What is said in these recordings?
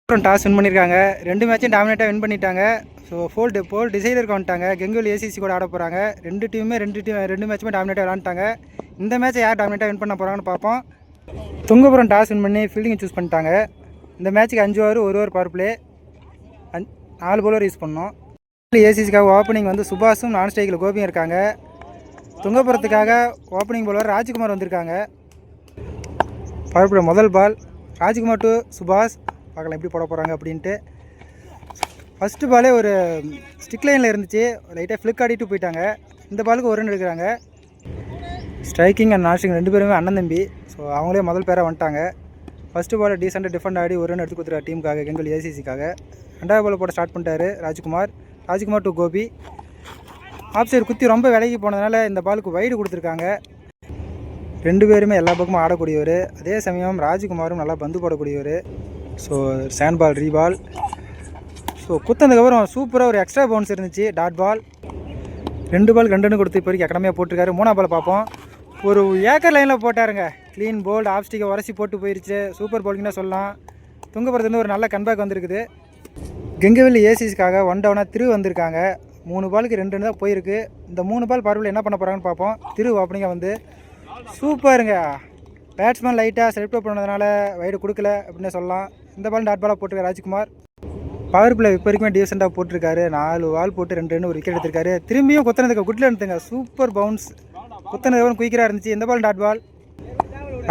அப்புறம் toss win பண்ணியிருக்காங்க. 2 மேட்சும் டாமினேட்டாக வின் பண்ணிட்டாங்க. ஸோ போல் டிசைடருக்கு வந்துட்டாங்க. கெங்குலி ஏசிசி கூட ஆட போகிறாங்க. ரெண்டு மேட்சுமே டாமினேட்டாக விளாண்டுட்டாங்க. இந்த மேட்சை யார் டாமினேட்டாக வின் பண்ண போகிறாங்கன்னு பார்ப்போம். துங்கபுரம் டாஸ் வின் பண்ணி ஃபீல்டிங்கை சூஸ் பண்ணிட்டாங்க. இந்த மேட்ச்சுக்கு 5 over 1 over power play 4 bowler use பண்ணோம். ஏசிசிக்காக ஓப்பனிங் வந்து சுபாஷும் நான் ஸ்ட்ரைக்கில் கோபியும் இருக்காங்க. துங்கபுரத்துக்காக ஓப்பனிங் பவுலர் ராஜ்குமார் வந்திருக்காங்க. பவர் பிளே முதல் பால் ராஜ்குமார் டு சுபாஷ். பார்க்கலாம் எப்படி போட போகிறாங்க அப்படின்ட்டு. ஃபஸ்ட்டு பாலே ஒரு ஸ்டிக் லைனில் இருந்துச்சு. லைட்டாக ஃப்ளிக் ஆடிட்டு போயிட்டாங்க. இந்த பாலுக்கு ஒரு ரன் எடுக்கிறாங்க. ஸ்ட்ரைக்கிங் அண்ட் நாஸ்டிங் 2 பேருமே அண்ணன் தம்பி. ஸோ அவங்களே முதல் பேராக வந்துட்டாங்க. ஃபஸ்ட்டு பால் டீசெண்டாக டிஃபெண்ட் ஆடி ஒரு ரன் எடுத்து கொடுத்துருக்காரு டீமுக்காக, கெங்குலி ஏசிசிக்காக. 2வது பால் போட ஸ்டார்ட் பண்ணிட்டாரு Rajkumar to Gopi. Off side குத்தி ரொம்ப விலகி போனதுனால இந்த பாலுக்கு வைடு கொடுத்துருக்காங்க. 2 பேருமே எல்லா பக்கமும் ஆடக்கூடியவர். அதே சமயம் ராஜ்குமாரும் நல்லா பந்து போடக்கூடியவர். ஸோ சேண்ட் பால் ரீபால். ஸோ குத்ததுக்கப்புறம் சூப்பராக ஒரு எக்ஸ்ட்ரா பவுன்ஸ் இருந்துச்சு. Dot ball. 2 பால் 2 ரன் கொடுத்து இப்போ வரைக்கும் அக்கடமையாக போட்டிருக்காரு. 3ஆவது பால் பார்ப்போம். ஒரு ஏக்கர் லைனில் போட்டாருங்க. க்ளீன் போல்டு ஆஃப் ஸ்டிக்கை உரசி போட்டு போயிடுச்சு. சூப்பர் போலிங்னா சொல்லலாம். துங்கபுரத்துலேருந்து ஒரு நல்ல கன்பேக் வந்திருக்குது. கெங்குவெல்லி ஏசிஸ்க்காக 1 டவுனாக திரு வந்திருக்காங்க. 3 பாலுக்கு 2 ரன் தான் போயிருக்கு. இந்த 3 பால் பார்வையில் என்ன பண்ண போகிறாங்கன்னு பார்ப்போம். திரு ஓப்பனிங்காக வந்து சூப்பருங்க. பேட்ஸ்மேன் லைட்டாக செலக்ட் பண்ணதுனால வைடு கொடுக்கல அப்படின்னு சொல்லலாம். இந்த பால் டாட் பாலாக போட்டிருக்காரு ராஜ்குமார். பவர் பிளே இப்போ வரைக்குமே டீசெண்டாக போட்டிருக்காரு. 4 பால் போட்டு 2 ரன் ஒரு விக்கெட் எடுத்திருக்காரு. திரும்பியும் குத்தனதுக்கு குட்டில் எடுத்துங்க. Super bounce. குத்தனதுக்கு குயிக்கராக இருந்துச்சு. இந்த பால் டாட் பால்.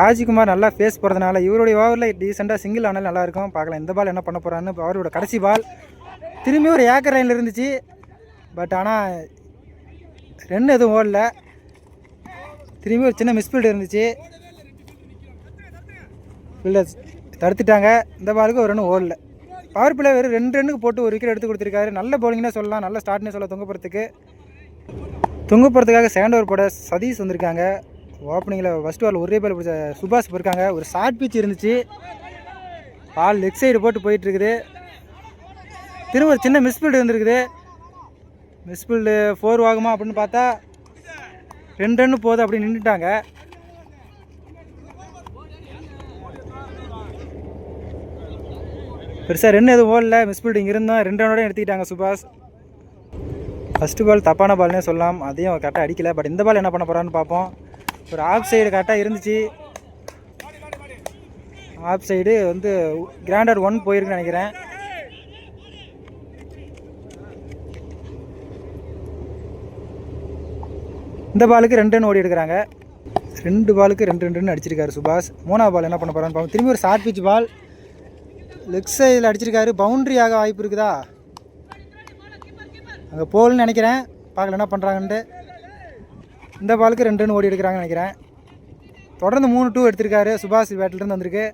ராஜ்குமார் நல்லா ஃபேஸ் போகிறதுனால இவருடைய ஓவரில் டீசெண்டாக சிங்கிள் ஆனாலும் நல்லாயிருக்கும். பார்க்கலாம் இந்த பால் என்ன பண்ண போகிறான்னு. அவரோட கடைசி பால் திரும்பி ஒரு ஏக்கர் லைனில் இருந்துச்சு. பட் ஆனால் ரன் எதுவும் ஓடல. திரும்பி ஒரு சின்ன மிஸ்ஃபீல்டு இருந்துச்சு. ஃபீல்டர் தடுத்துட்டாங்க. இந்த பாலுக்கு ஒரு ரன் ஓடல. பவர் பிளே வெறும் 2 ரன்னுக்கு போட்டு ஒரு விக்கெட் எடுத்து கொடுத்துருக்காரு. நல்ல பவுலிங்னே சொல்லலாம். நல்ல ஸ்டார்ட்னே சொல்லலாம் துங்கபுரத்துக்காக செகண்ட் ஓவர் போட சதீஷ் வந்திருக்காங்க. ஓப்பனிங்கில் ஃபஸ்ட் ஓவரில் ஒரே பால் பிடிச்ச சுபாஷ் போயிருக்காங்க. ஒரு ஷார்ட் பிச் இருந்துச்சு. பால் லெக் சைடு போட்டு போயிட்டுருக்குது. திரும்ப ஒரு சின்ன மிஸ்ஃபீல்டு வந்துருக்குது. மிஸ்ஃபீல்டு 4 ஆகுமா அப்படின்னு பார்த்தா 2 ரன்னு போகுது அப்படின்னு நின்றுட்டாங்க. பெருசாக ரன் எதுவும் ஓடல. மிஸ்ஃபீல்டிங் இருந்தோம். 2 ரன்னோட எடுத்துக்கிட்டாங்க சுபாஷ். ஃபஸ்ட்டு பால் தப்பான பால்னே சொல்லலாம். அதையும் கரெக்டாக அடிக்கலை. பட் இந்த பால் என்ன பண்ண போகிறான்னு பார்ப்போம். ஒரு ஆஃப் சைடு கரெக்டாக இருந்துச்சு. ஆஃப் சைடு வந்து கிராண்டட் 1 போயிருக்குன்னு நினைக்கிறேன். இந்த பாலுக்கு 2 ரன் ஓடி எடுக்கிறாங்க. 2 பாலுக்கு 2 ரன் அடிச்சிருக்காரு சுபாஷ். 3ஆவது பால் என்ன பண்ண போகிறான்னு பார்ப்போம். திரும்பி ஒரு ஷார்ட் பிச் பால் லெக் சைடில் அடிச்சிருக்காரு. பவுண்ட்ரி ஆக வாய்ப்பு இருக்குதா? அங்கே போல்னு நினைக்கிறேன். பார்க்கல என்ன பண்ணுறாங்கன்ட்டு. இந்த பாலுக்கு 2 ரன் ஓடி எடுக்கிறாங்கன்னு நினைக்கிறேன். தொடர்ந்து 3-2 எடுத்திருக்காரு. சுபாஷ் பேட்டிலேருந்து வந்திருக்கு.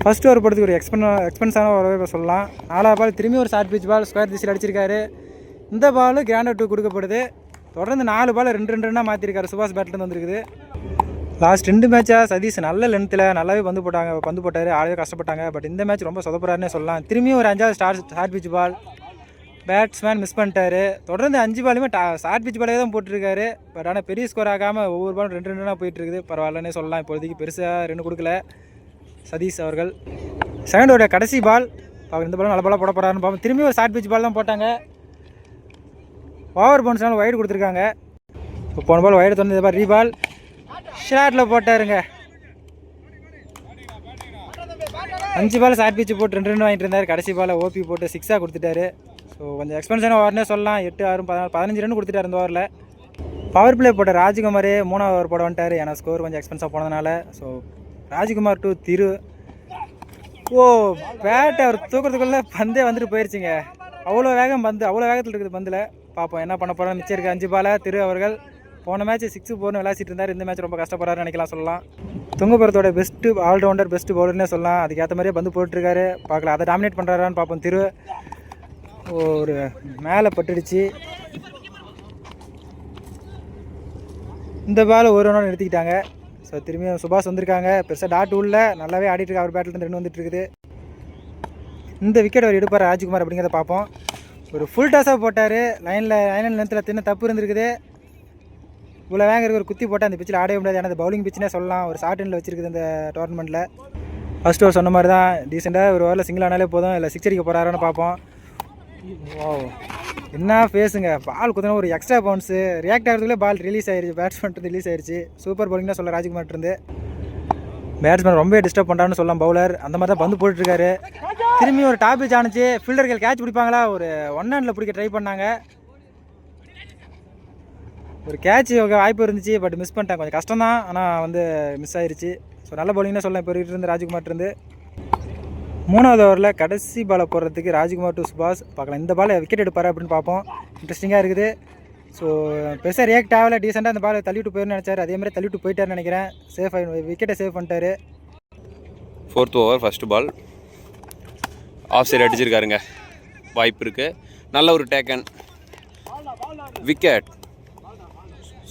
ஃபஸ்ட் ஓவர் போடுறதுக்கு ஒரு எக்ஸ்பென்ஸான ஒரு சொல்லலாம். 4ஆவது பால் திரும்பி ஒரு ஷார்ட் பிச் பால் ஸ்கொயர் திசையில் அடிச்சிருக்காரு. இந்த பால் கிராண்டட் 2 கொடுக்கப்படுது. தொடர்ந்து 4 பால் 2 ரன்னாக மாற்றிருக்காரு. சுபாஷ் பேட்டிலேருந்து வந்துருக்குது. லாஸ்ட் 2 மேட்சாக சதீஷ் நல்ல லென்த்தில் நல்லாவே பந்து போட்டார். ஆடவே கஷ்டப்பட்டாங்க. பட் இந்த மேட்ச் ரொம்ப சொதப்புறாருன்னே சொல்லலாம். திரும்பியும் ஒரு 5வது short pitch ball batsman miss பண்ணிட்டாரு. தொடர்ந்து 5 பாலுமே ஷார்ட் பிச் பாலே தான் போட்டிருக்காரு. பட் ஆனால் பெரிய ஸ்கோர் ஆகாமல் ஒவ்வொரு பாலும் 2 ரன்னாக போயிட்டுருக்குது. பரவாயில்லன்னே சொல்லலாம். இப்போதைக்கு பெருசாக 2 கொடுக்கல சதீஷ் அவர்கள். செகண்ட் ஓவரோட கடைசி பால் இந்த பாலும் நல்ல பாலாக போட போகிறாருன்னு பார்ப்போம். திரும்பி ஒரு ஷார்ட் பிச் பால் தான் போட்டாங்க. ஓவர் பவுன்ஸ்னால வைடு கொடுத்துருக்காங்க. இப்போ போன பால் வைடு தோணுது. பால் ரீபால் ஷார்ட்டில் போட்டாருங்க. 5 பால் ஷார்ட் பிச்சு போட்டு 2 ரன் வாங்கிட்டு இருந்தார். கடைசி பாலை ஓபி போட்டு 6ஆக கொடுத்துட்டாரு. ஸோ கொஞ்சம் எக்ஸ்பென்ஸான ஓவர்னே சொல்லலாம். 8, 6, 14, 15 ரன் கொடுத்துட்டார் இந்த ஓவரில். பவர் பிளே போட்ட ராஜ்குமார் 3ஆவது ஓவர் போட வந்துட்டார். ஏன்னா ஸ்கோர் கொஞ்சம் எக்ஸ்பென்ஸாக போனதுனால. ஸோ ராஜ்குமார் டு திரு. பேட்டை அவர் தூக்கிறதுக்குள்ளே பந்தே வந்துட்டு போயிடுச்சுங்க. அவ்வளோ வேகத்தில் இருக்குது பந்தில். பார்ப்போம் என்ன பண்ண போகிறோம். மிச்சம் இருக்குது 5 பாலை. திரு அவர்கள் போன மேட்ச் 6 போர்னு விளாசிட்டு இருந்தார். இந்த மேட்ச் ரொம்ப கஷ்டப்படுறாருன்னு நினைக்கலாம் சொல்லலாம். துங்கபுரத்தோட பெஸ்ட்டு ஆல்ரவுண்டர் பெஸ்ட்டு பவுலர்னே சொல்லலாம். அதுக்கேற்ற மாதிரியே பந்து போட்டுருக்காரு. பார்க்கலாம் அதை டாமினேட் பண்ணுறாரான்னு பார்ப்போம். திரு ஒரு மேலே பட்டுடுச்சு. இந்த பால் ஒரு ரன்னோட நிறுத்திக்கிட்டாங்க. ஸோ திரும்பியும் சுபாஷ் வந்திருக்காங்க. பெருசாக டாட் உள்ள நல்லாவே ஆடிட்டு இருக்கு. அவர் பேட்டில் 2 வந்துட்டு இருக்குது. இந்த விக்கெட் அவர் எடுப்பார் ராஜ்குமார் அப்படிங்கிறத பார்ப்போம். ஒரு ஃபுல் டாஸாக போட்டார். லைனில் நேரத்தில் தின்ன தப்பு இருந்திருக்குது. இவ்வளோ வேங்க ஒரு குத்தி போட்டால் அந்த பிச்சில் ஆடவே முடியாது. ஏன்னா பவுலிங் பிச்சுனே சொல்லலாம். ஒரு ஷார்ட் எண்டில் வச்சிருக்குது இந்த டோர்னமெண்ட்டில். ஃபஸ்ட்டு ஒரு சொன்ன மாதிரி தான் டீசெண்டாக ஒரு ஓவரில் சிங்கிள் ஆனாலே போதும், இல்லை சிக்ஸ் அடிக்க போகிறாருன்னு பார்ப்போம். ஓ என்ன ஃபேஸுங்க, பால் குத்தினா ஒரு எக்ஸ்ட்ரா பவுன்ஸு, ரியாக்ட் ஆகிறதுக்குள்ளே பால் ரிலீஸ் ஆயிடுச்சு, பேட்ஸ்மேன் ரிலீஸ் ஆயிடுச்சு. சூப்பர் பவுலிங் தான் சொல்ல ராஜ்குமார் இருந்து. பேட்ஸ்மேன் ரொம்ப டிஸ்டர்ப் பண்ணுறான்னு சொல்லலாம் பவுலர், அந்த மாதிரி தான் பந்து போட்டுருக்காரு. திரும்பி ஒரு டாப் பிச் ஆனிச்சு, ஃபீல்டர்கள் கேட்ச் பிடிப்பாங்களா, ஒரு 1 ஹேண்டில் பிடிக்க ட்ரை பண்ணாங்க. ஒரு கேட்ச் வாய்ப்பு இருந்துச்சு, பட் மிஸ் பண்ணிட்டாங்க. கொஞ்சம் கஷ்டம் தான், ஆனால் மிஸ் ஆயிடுச்சு. ஸோ நல்ல பவுலிங் தான் சொல்லலாம் இப்போ இருந்து ராஜ்குமார் இருந்து. 3வது ஓவரில் கடைசி பாலை போடுறதுக்கு ராஜ்குமார் டு சுபாஷ் பார்க்கலாம். இந்த பால் விக்கெட் எடுப்பார் அப்படின்னு பார்ப்போம். இன்ட்ரெஸ்டிங்காக இருக்குது. ஸோ பெருசாக ரியாக்ட் ஆகலை, டீசெண்டாக அந்த பால் தள்ளிவிட்டு போயிருந்து நினச்சார், அதேமாதிரி தள்ளிவிட்டு போயிட்டார்னு நினைக்கிறேன். சேஃப் விக்கெட்டை சேவ் பண்ணிட்டாரு. 4th over first ball off side அடிச்சிருக்காருங்க, வாய்ப்பு இருக்குது. நல்ல ஒரு டேக்கன் விக்கெட்.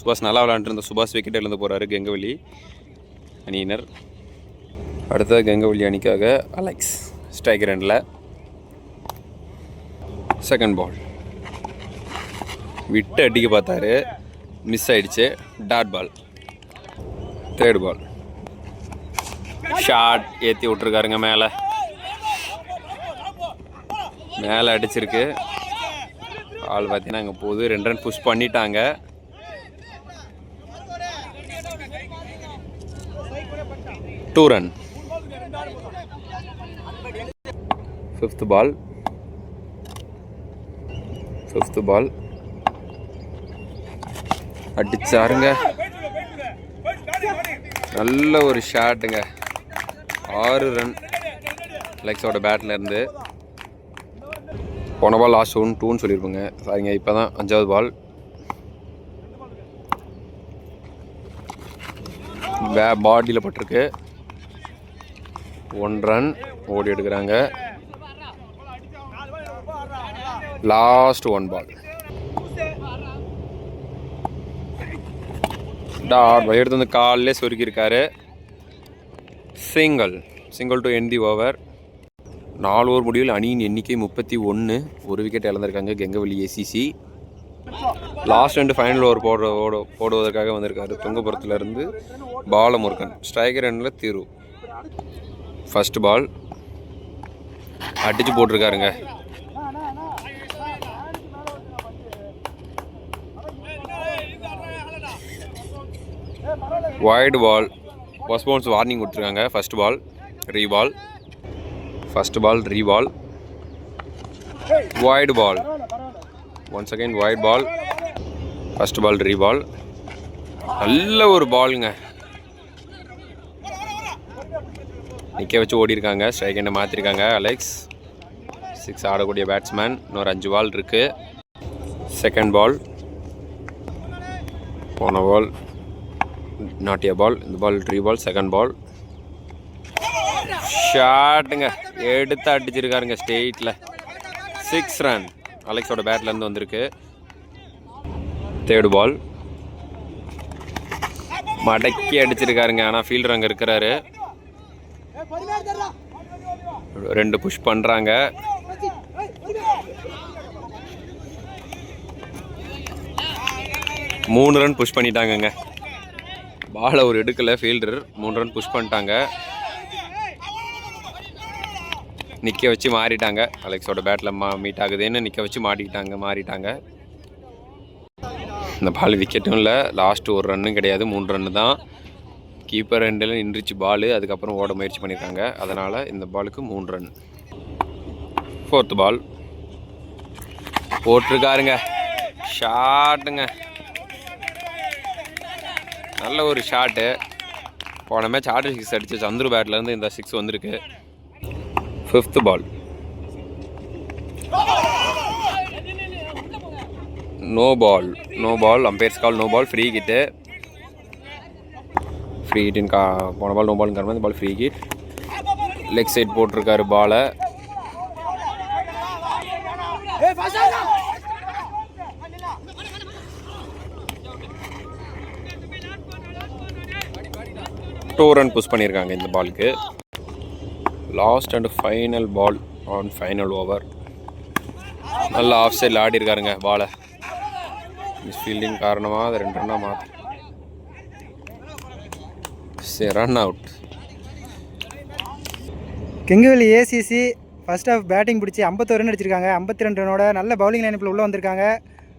சுபாஷ் நல்லா விளாண்டுருந்த சுபாஷ் விக்கெட் இழந்து போகிறாரு கெங்கவல்லி அணியினர். அடுத்த கெங்கவல்லி அணிக்காக அலெக்ஸ் ஸ்ட்ரைக்கர் எண்டில். செகண்ட் பால் விட்டு அடிக்க பார்த்தாரு, மிஸ் ஆயிடுச்சு, dot ball. Third ball shot ஏற்றி விட்ருக்காருங்க, மேலே அடிச்சிருக்கு. பால் பார்த்தீங்கன்னா அங்கே போகுது. 2 ரன் புஷ் பண்ணிட்டாங்க. Two run. 5th பால் அடிச்சாருங்க, நல்ல ஒரு ஷாட்டுங்க. 6 ரன் அலெக்ஸோட பேட்டில் இருந்து. போன பால் லாஸ்ட் 2ன்னு சொல்லியிருப்போங்க, சாரிங்க. இப்போ தான் 5வது பால். பாடியில் பட்டிருக்கு. 1 ரன் ஓடி எடுக்கிறாங்க. லாஸ்ட் 1 பால் டாட் பால் எடுத்து வந்து காலிலே சொருக்கியிருக்காரு. Single to end the over. 4 over முடிவில் அணியின் எண்ணிக்கை 31. 1 விக்கெட் இழந்திருக்காங்க Kengavalli ACC. Last 2 final over போடுவதற்காக வந்திருக்காரு துங்கபுரத்துலேருந்து பாலமுருகன். ஸ்ட்ரைக்கர் எண்டில் தீரு. ஃபஸ்ட் பால் அடித்து போட்டிருக்காருங்க. Wide ball, first bounce warning கொடுத்துருக்காங்க. First ball reball. Wide ball, once again wide ball. First ball reball. நல்ல ஒரு பாலுங்க, நிற்க வச்சு ஓடி இருக்காங்க. ஸ்ட்ரைக் எண்டை மாற்றிருக்காங்க அலெக்ஸ். 6 ஆடக்கூடிய பேட்ஸ்மேன். இன்னொரு 5 பால் இருக்குது. செகண்ட் பால், போன பால் நாட்டிய பால், இந்த பால் ரீபால். செகண்ட் பால் ஷாட்டுங்க, எடுத்து அடிச்சிருக்காருங்க ஸ்டேட்டில். 6 ரன் அலெக்ஸோட பேட்லேருந்து வந்திருக்கு. தேர்ட் பால் மடக்கி அடிச்சிருக்காருங்க, ஆனால் ஃபீல்டர் அங்கே இருக்கிறாரு. 2 புஷ் பண்ணுறாங்க. மூணு ரன் புஷ் பண்ணிட்டாங்கங்க. பாலை ஒரு எடுக்கலை ஃபீல்டர். 3 ரன் புஷ் பண்ணிட்டாங்க. நிற்க வச்சு மாறிட்டாங்க. அலெக்ஸோட பேட்டில் மீட் ஆகுதுன்னு நிற்க வச்சு மாறிட்டாங்க. இந்த பால் விக்கெட்டும் இல்லை. லாஸ்ட்டு 1 ரன்னும் கிடையாது, 3 ரன்னு தான். கீப்பர் ரெண்டில் நின்றுச்சு பால். அதுக்கப்புறம் ஓட முயற்சி பண்ணியிருக்காங்க. அதனால் இந்த பாலுக்கு 3 ரன். ஃபோர்த் பால் போட்டிருக்காருங்க, ஷாட்டுங்க, நல்ல ஒரு ஷாட்டு. போன மேட்ச் ஆர்டர் 6 அடிச்சு சந்துரு பேட்லேருந்து இந்த 6 வந்திருக்கு. Fifth ball no ball, umpires call no ball, free hit. Free ஹிட்டின் போன பால் நோ பால் காரணமாக இந்த ball free hit. Leg side போட்டிருக்காரு பாலை. டூ ரன் புஷ் பண்ணியிருக்காங்க இந்த பாலுக்கு. Last and final ball on final over. நல்லா ஆஃப் சைடில் ஆடி இருக்காருங்க பாலை. மிஸ் ஃபீல்டிங் காரணமாக அது 2 ரன்னாக மாற்றி run out. Kenguveli ACC first off batting பிடிச்சி 51 ரன் அடிச்சிருக்காங்க. 52 ரனோட நல்ல பவுலிங் லைனப்பில் உள்ளே வந்திருக்காங்க.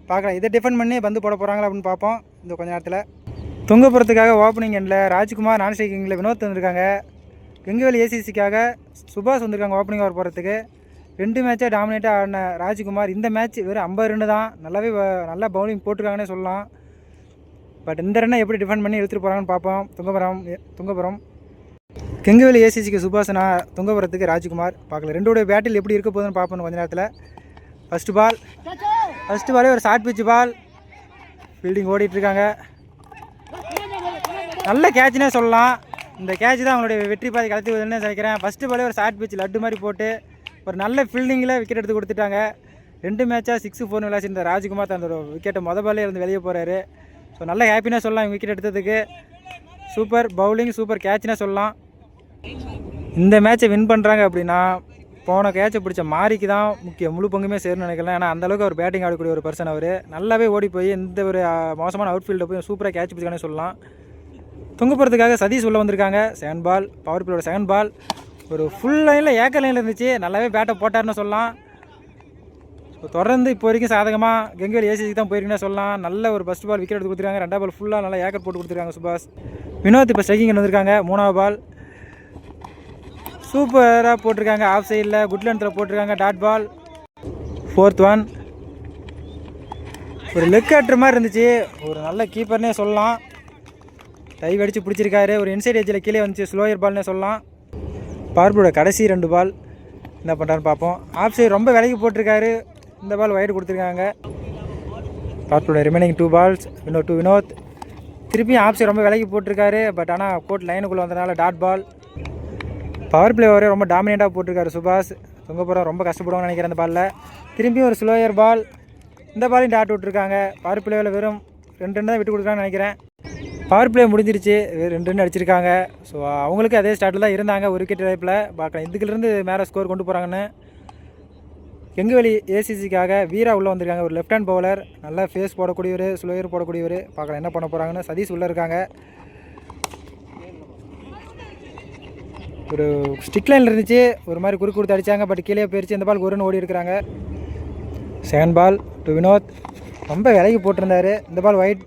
பார்க்கலாம் இதை டிஃபெண்ட் பண்ணி பந்து போட போகிறாங்களா அப்படின்னு பார்ப்போம். இந்த கொஞ்ச நேரத்தில் துங்கபுரத்துக்காக ஓப்பனிங் எண்டில் ராஜ்குமார், நான் ஸ்ட்ரைக்கிங்கில் வினோத் வந்திருக்காங்க. கெங்குவெளி ஏசிசிக்காக சுபாஷ் வந்திருக்காங்க ஓப்பனிங் ஓவர் போகிறதுக்கு. 2 மேட்சாக டாமினேட்டாக ஆடின ராஜ்குமார் இந்த மேட்ச் வெறும் 50 ரன்னு தான். நல்லா பவுலிங் போட்டிருக்காங்கன்னே சொல்லலாம். பட் இந்த ரன்னை எப்படி டிஃபெண்ட் பண்ணி எடுத்துகிட்டு போகிறாங்கன்னு பார்ப்போம். துங்கபுரம் கெங்குவெளி ஏசிசிக்கு சுபாஷனா, துங்கபுரத்துக்கு ராஜ்குமார். பார்க்கல ரெண்டோடைய பேட்டில் எப்படி இருக்க போகுதுன்னு பார்ப்போம் கொஞ்ச நேரத்தில். ஃபஸ்ட்டு பாலே ஒரு ஷார்ட் பிச் பால். ஃபீல்டிங் ஓடிட்டுருக்காங்க. நல்ல கேட்ச்னே சொல்லலாம். இந்த கேட்ச் தான் அவங்களுடைய வெற்றி பாதை கலத்துவதுன்னு நினைக்கிறேன். ஃபஸ்ட்டு பாலே ஒரு ஷார்ட் பிச் லட்டு மாதிரி போட்டு ஒரு நல்ல ஃபீல்டிங்கில் விக்கெட் எடுத்து கொடுத்துட்டாங்க. 2 மேட்சாக 6-4 விளையாச்சிருந்த ராஜ்குமார் அந்த ஒரு விக்கெட்டை பாலே இருந்து வெளியே போகிறாரு. ஸோ நல்ல ஹாப்பினஸ் சொல்லலாம் விக்கெட் எடுத்ததுக்கு. சூப்பர் பவுலிங், சூப்பர் கேட்ச்னே சொல்லலாம். இந்த மேட்சை வின் பண்ணுறாங்க அப்படின்னா போன கேட்சை பிடிச்ச மாரிக்கு தான் முழு பங்குமே சேரும்னு நினைக்கலாம். ஏன்னா அந்தளவுக்கு அவர் பேட்டிங் ஆடக்கூடிய ஒரு பர்சன். அவர் நல்லாவே ஓடி போய் எந்த ஒரு மோசமான அவுட்ஃபீல்டை போய் சூப்பராக கேட்ச் பிடிச்சானே சொல்லலாம். துங்கப்புறத்துக்காக சதீஷ் உள்ளே வந்திருக்காங்க. 7 பால் பவர் பிளேயோட 7 பால். ஒரு ஃபுல் லைனில் ஏக்கர் லைனில் இருந்துச்சு. நல்லாவே பேட்டை போட்டார்னு சொல்லலாம். ஸோ தொடர்ந்து இப்போ வரைக்கும் சாதகமாக கெங்குவெளி ஏசிசிக்கு தான் போயிருக்குன்னு சொல்லலாம். நல்ல ஒரு ஃபஸ்ட் பால் விக்கெட் எடுத்து கொடுத்துருக்காங்க. 2வது பால் ஃபுல்லாக நல்லா ஏக்கர் போட்டு கொடுத்துருக்காங்க சுபாஷ். வினோத் இப்போ ஸ்ட்ரைக்கிங் வந்திருக்காங்க. 3வது பால் சூப்பராக போட்டிருக்காங்க. ஆஃப் சைடில் குட் லென்த்தில் போட்டிருக்காங்க. Dot ball. 4th ஒன் ஒரு லெக் கட்டுற மாதிரி இருந்துச்சு. ஒரு நல்ல கீப்பர்னே சொல்லலாம். டைவ் அடித்து பிடிச்சிருக்காரு. ஒரு இன்சைட் எஜ்ஜில் கீழே வந்துச்சு. ஸ்லோயர் பால்னே சொல்லலாம். பார்போட கடைசி 2 பால் என்ன பண்ணுறான்னு பார்ப்போம். ஆஃப் சைடு ரொம்ப விலைக்கு போட்டிருக்காரு. இந்த பால் வைடு கொடுத்துருக்காங்க. பார்போட ரிமைனிங் 2 பால்ஸ். வினோத் திருப்பியும் ஆஃப் சைடு ரொம்ப விலைக்கு போட்டிருக்காரு. பட் ஆனால் கோர்ட் லைனுக்குள்ளே வந்ததுனால டாட் பால். பவர் பிளே ஓவரே ரொம்ப டாமினேட்டாக போட்டிருக்காரு சுபாஷ். துங்கபுரம் ரொம்ப கஷ்டப்படுவாங்கன்னு நினைக்கிறேன் அந்த பாலில். திரும்பியும் ஒரு ஸ்லோயர் பால். இந்த பாலையும் டாட் விட்டுருக்காங்க. பவர் பிளேவில் வெறும் 2 ரன் தான் விட்டு கொடுக்குறாங்கன்னு நினைக்கிறேன். பவர் பிளே முடிஞ்சிருச்சு. 2 ரன் அடிச்சிருக்காங்க. ஸோ அவங்களுக்கு அதே ஸ்டார்ட்டில் தான் இருந்தாங்க ஒரு விக்கெட் டைப்பில். பார்க்கலாம் இதுக்குலேருந்து மேலே ஸ்கோர் கொண்டு போகிறாங்கன்னு. கெங்குவெளி ஏசிசிக்காக வீரா உள்ளே வந்திருக்காங்க. ஒரு லெஃப்ட் ஹேண்ட் பவுலர். நல்லா ஃபேஸ் போடக்கூடியவர், ஸ்லோயர் போடக்கூடியவர். பார்க்கலாம் என்ன பண்ண போகிறாங்கன்னு. சதீஷ் உள்ளே இருக்காங்க. ஒரு ஸ்டிக் லைனில் இருந்துச்சு. ஒரு மாதிரி குறுக்கு கொடுத்து அடித்தாங்க. பட் கீழே போயிடுச்சு. இந்த பால் 1 ரன் ஓடி இருக்கிறாங்க. 7 பால் டு வினோத். ரொம்ப விலைக்கு போட்டிருந்தார். இந்த பால் வைட்.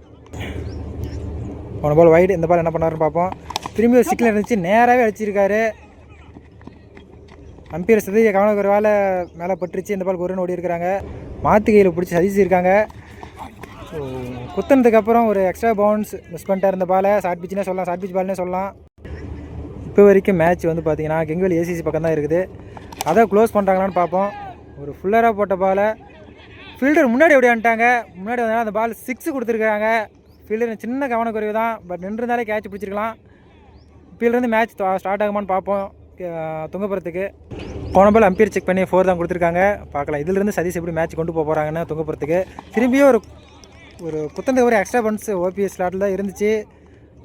1 பால் வைடு. இந்த பால் என்ன பண்ணாருன்னு பார்ப்போம். திரும்பி ஒரு ஸ்டிக்கில் இருந்துச்சு. நேராகவே அடிச்சிருக்காரு. அம்பீர் சதீஷ கவனக்குறைவால் மேலே பட்டுருச்சு. இந்த பால் 1 ரன் ஓடி இருக்கிறாங்க. மாற்றுகையில் பிடிச்சி சதிச்சிருக்காங்க. ஸோ குத்துனதுக்கப்புறம் ஒரு எக்ஸ்ட்ரா பவுன்ஸ் மிஸ் பண்ணிட்டார் இந்த பாலை. ஷார்ட் பிச்சுனே சொல்லலாம், ஷார்ட் பிச் பால்னே சொல்லலாம். இப்போ வரைக்கும் மேட்ச் வந்து பார்த்தீங்கன்னா கெங்குவெளி ஏசிசி பக்கம் தான் இருக்குது. அதை க்ளோஸ் பண்ணுறாங்களான்னு பார்ப்போம். ஒரு ஃபுல்லராக போட்ட பாலை ஃபீல்டர் முன்னாடி ஓடியான்ட்டாங்க. முன்னாடி வந்தாலும் அந்த பால் 6 கொடுத்துருக்காங்க. ஃபீல்டர் சின்ன கவனக்குறைவு தான். பட் நின்றுருந்தாலே கேட்ச் பிடிச்சிருக்கலாம். இப்போலேருந்து மேட்ச் ஸ்டார்ட் ஆகுமான்னு பார்ப்போம். துங்கபுரத்துக்கு போன பால் அம்பீர் செக் பண்ணி 4 தான் கொடுத்துருக்காங்க. பார்க்கலாம் இதிலிருந்து சதீஷ் எப்படி மேட்ச் கொண்டு போகிறாங்கன்னு. துங்கபுரத்துக்கு திரும்பியும் ஒரு குத்தந்த ஒரு எக்ஸ்ட்ரா பன்ஸ் ஓபிஎஸ் ஸ்லாட்டில் தான் இருந்துச்சு.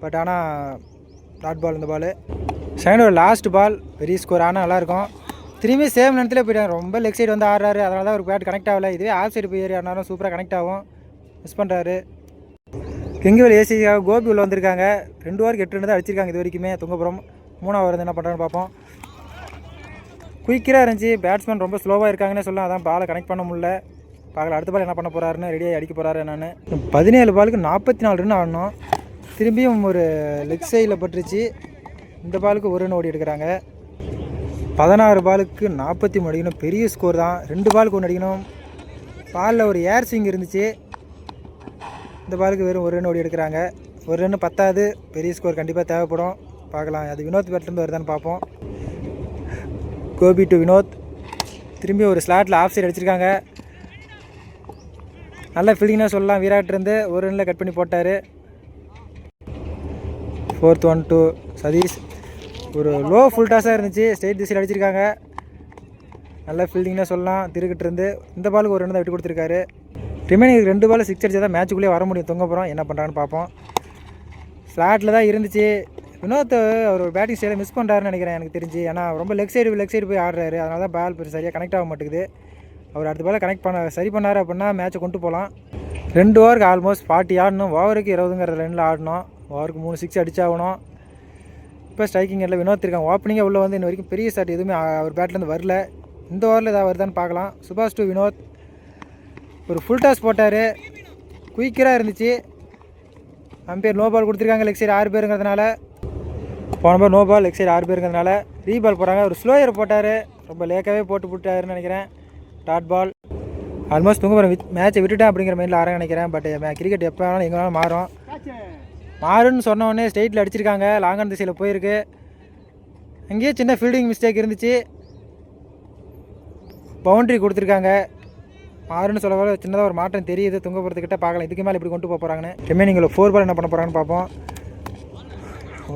பட் ஆனால் டாட் பால் இந்த பால். செகண்ட் லாஸ்ட் பால் பெரிய ஸ்கோர் ஆனால் நல்லாயிருக்கும். திரும்பி சேம் நேரத்தில் போயிட்டாங்க. ரொம்ப லெக் சைடு வந்து ஆடுறாரு. அதனால தான் ஒரு பேட் கனெக்ட் ஆகலை. இதுவே ஆஃப் சைடு போய் ஏறி ஆனாலும் சூப்பராக கனெக்ட் ஆகும். மிஸ் பண்ணுறாரு. கெங்குவெளி ஏசிக்காக கோபி உள்ள வந்திருக்காங்க. 2 ஓவருக்கு 8 ரன் தான் அடிச்சிருக்காங்க இது வரைக்குமே. துங்கபுரம் 3வது ஓவர் என்ன பண்ணுறான்னு பார்ப்போம். குயிக்கராக இருந்துச்சு. பேட்ஸ்மேன் ரொம்ப ஸ்லோவாக இருக்காங்கன்னே சொல்லலாம். அதான் பாலை கனெக்ட் பண்ண முடியல. பார்க்கலாம் அடுத்த பால் என்ன பண்ண போகிறாருன்னு. ரெடியாக அடிக்க போகிறாரு என்னன்னு. 17 பாலுக்கு 44 ரன் ஆடணும். திரும்பியும் ஒரு லெக் சைடில் பட்டுருச்சு. இந்த பாலுக்கு 1 ரன் ஓடி எடுக்கிறாங்க. 16 பாலுக்கு 43 அடிக்கணும். பெரிய ஸ்கோர் தான். 2 பாலுக்கு 1 அடிக்கணும். பாலில் ஒரு ஏர் ஸ்விங் இருந்துச்சு. இந்த பாலுக்கு வெறும் 1 ரன் ஓடி எடுக்கிறாங்க. 1 ரன் பத்தாது. பெரிய ஸ்கோர் கண்டிப்பாக தேவைப்படும். பார்க்கலாம் அது வினோத் பேட்லேருந்து வருதான்னு பார்ப்போம். கோபி டு வினோத். திரும்பி ஒரு ஸ்லாட்டில் ஆஃப் சைடு அடிச்சிருக்காங்க. நல்ல ஃபீல்டிங்னே சொல்லலாம். விராட் இருந்து 1 ரனில் கட் பண்ணி போட்டார். 4th one to Satish. ஒரு லோ ஃபுல் டாஸாக இருந்துச்சு. ஸ்ட்ரெயிட் திசையில் அடிச்சிருக்காங்க. நல்ல ஃபீல்டிங்னே சொல்லலாம். திருக்கிட்டு இருந்து இந்த பாலுக்கு 1 ரன் தான் விட்டு கொடுத்துருக்காரு. ரிமைனிங் 2 பால் 6 அடிச்சா தான் மேட்சுக்குள்ளே வர முடியும். துங்கபுரம் என்ன பண்ணுறான்னு பார்ப்போம். ஸ்லாட்டில் தான் இருந்துச்சு. வினோத் அவர் பேட்டிங் ஸ்டைலை மிஸ் பண்ணுறாருன்னு நினைக்கிறேன் எனக்கு தெரிஞ்சு. ஏன்னா ரொம்ப லெக் சைடு போய் ஆடுறாரு. அதனால தான் பால் சரியாக கனெக்ட் ஆக மாட்டேங்குது. அவர் அடுத்த பாலை கனெக்ட் சரி பண்ணார் அப்படின்னா மேட்சை கொண்டு போகலாம். 2 ஓவருக்கு ஆல்மோஸ்ட் 40 ஆடணும். ஓவருக்கு 20ங்கிற ரன்னில் ஆடணும். ஓவருக்கு 3 6 அடிச்சாகணும். இப்போ ஸ்ட்ரைக்கிங் இல்லை வினோத் இருக்காங்க. ஓப்பனிங்காக உள்ளே வந்து இன்ன வரைக்கும் பெரிய ஷாட் எதுவுமே அவர் பேட்லேருந்து வரல. இந்த ஓவரில் ஏதாவது வருதான்னு பார்க்கலாம். சுபாஷ் டு வினோத் ஒரு ஃபுல் டாஸ் போட்டார். குயிக்கராக இருந்துச்சு. அம்பேர் நோ பால் கொடுத்துருக்காங்க லெக் சைடு 6 பேருங்கிறதுனால. போன ball no ball leg side 6 பேருங்கிறதுனால ரீபால் போகிறாங்க. ஒரு ஸ்லோயர் போட்டார். ரொம்ப லேக்காகவே போட்டாருன்னு நினைக்கிறேன். Dot ball. ஆல்மோஸ்ட் துங்கபுரம் மேட்சை விட்டுட்டேன் அப்படிங்கிற மைண்டில் ஆரங்க நினைக்கிறேன். பட் கிரிக்கெட் எப்போ வேணாலும் எங்கே வேணாலும் மாறும்னு சொன்ன உடனே ஸ்ட்ரெயிட்டில் அடிச்சிருக்காங்க. லாங்கான் திசையில் போயிருக்கு. அங்கேயே சின்ன ஃபீல்டிங் மிஸ்டேக் இருந்துச்சு. பவுண்ட்ரி கொடுத்துருக்காங்க. மாறுன்னு சொல்ல சின்னதாக ஒரு மாற்றம் தெரியுது துங்கபுரத்துக்கிட்ட. பார்க்கலாம் இதுக்கு மேலே இப்படி கொண்டு போக போகிறாங்கன்னு. ரிமைனிங்கில் 4 பால் என்ன பண்ண போகிறாங்கன்னு பார்ப்போம்.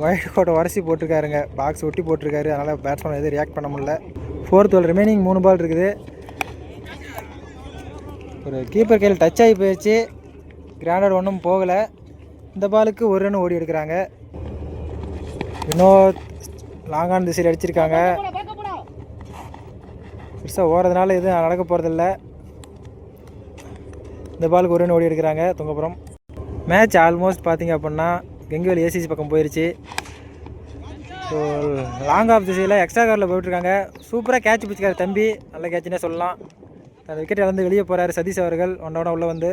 ஒயிட் கோட்டை உரசி போட்டிருக்காருங்க. பாக்ஸ் ஒட்டி போட்டிருக்காரு. அதனால் பேட்ஸ்மேன் எதுவும் ரியாக்ட் பண்ண முடியல. 4th பால் ரிமைனிங் 3 பால் இருக்குது. ஒரு கீப்பர் கையில் டச் ஆகி போயிடுச்சு. கிராண்டட் ஒன்றும் போகலை. இந்த பாலுக்கு ஒரு ரன் ஓடி எடுக்கிறாங்க. வினோத் லாங்கான திசையில் அடிச்சிருக்காங்க. பெருசாக ஓடுறதுனால எதுவும் நடக்க போகிறதில்ல. இந்த பாலுக்கு ஒரு ரன் ஓடி எடுக்கிறாங்க துங்கபுரம். மேட்ச் ஆல்மோஸ்ட் பார்த்திங்க அப்படின்னா கெங்குவேலி ஏசிசி பக்கம் போயிடுச்சு. ஸோ லாங் ஆஃப் திசையில் எக்ஸ்ட்ரா கவரில் போயிட்டுருக்காங்க. சூப்பராக கேட்ச் பிடிச்சிக்காரு தம்பி. நல்ல கேட்சுன்னே சொல்லலாம். அந்த விக்கெட் இழந்து வெளியே போகிறாரு சதீஷ் அவர்கள். ஒன்றோட உள்ளே வந்து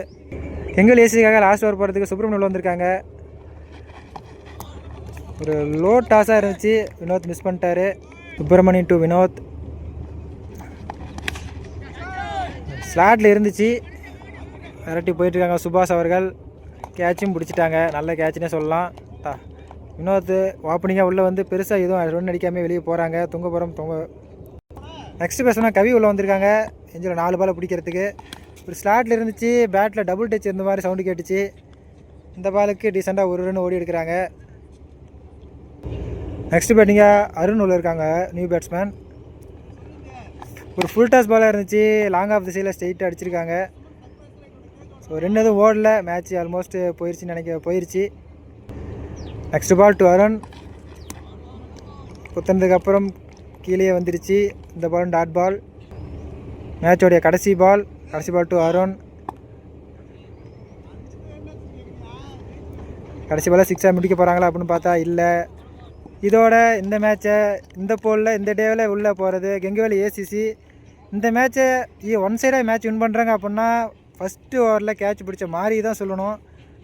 கெங்குவேலி ஏசிக்காக லாஸ்ட் ஓவர் போகிறதுக்கு சுப்ரமணியம் உள்ள வந்திருக்காங்க. ஒரு லோ டாஸாக இருந்துச்சு. வினோத் மிஸ் பண்ணிட்டாரு. சுப்பிரமணியன் டு வினோத். ஸ்லாட்டில் இருந்துச்சு. விரட்டி போயிட்டுருக்காங்க சுபாஷ் அவர்கள். கேட்சும் பிடிச்சிட்டாங்க. நல்ல கேட்சுன்னே சொல்லலாம். வினோத் ஓப்பனிங்காக உள்ளே வந்து பெருசாக எதுவும் ரன் அடிக்காமல் வெளியே போகிறாங்க துங்கபுரம். நெக்ஸ்ட் பேசணும் கவி உள்ளே வந்திருக்காங்க. எஞ்சில் 4 பாலை பிடிக்கிறதுக்கு. ஒரு ஸ்லாட்டில் இருந்துச்சு. பேட்டில் டபுள் டச் இருந்த மாதிரி சவுண்டு கேட்டுச்சு. இந்த பாலுக்கு டீசெண்டாக ஒரு ரன் ஓடி எடுக்கிறாங்க. நெக்ஸ்ட் பேட்டிங்காக அருண் உள்ள இருக்காங்க நியூ பேட்ஸ்மேன். ஒரு ஃபுல் டாஸ் பாலாக இருந்துச்சு. லாங் ஆஃப் திசையில் ஸ்ட்ரெயிட்டாக அடிச்சிருக்காங்க. ஸோ 2 எதுவும் ஓடல. மேட்ச் ஆல்மோஸ்ட் போயிடுச்சு. Next ball to Arun. குத்துனதுக்கப்புறம் கீழே வந்துடுச்சு. இந்த பாலும் டாட் பால். மேட்சோடைய கடைசி பால் டு அருண். கடைசி பாலை 6 முடிக்க போகிறாங்களா அப்படின்னு பார்த்தா இல்லை. இதோட இந்த மேட்சை இந்த போலில் இந்த டேவில் உள்ளே போகிறது கெங்குவேலி ஏசிசி. இந்த மேட்சை ஒன் சைடாக மேட்ச் வின் பண்ணுறாங்க அப்படின்னா ஃபஸ்ட்டு ஓவரில் கேட்ச் பிடிச்ச மாதிரி தான் சொல்லணும்.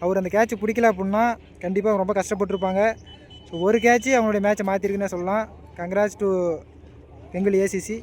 அவர் அந்த கேட்ச் பிடிக்கல அப்படின்னா கண்டிப்பாக ரொம்ப கஷ்டப்பட்டுருப்பாங்க. ஸோ ஒரு கேட்ச்சு அவங்களுடைய மேட்சை மாற்றிருக்குன்னு சொல்லலாம். Congrats to Kenguveli ACC.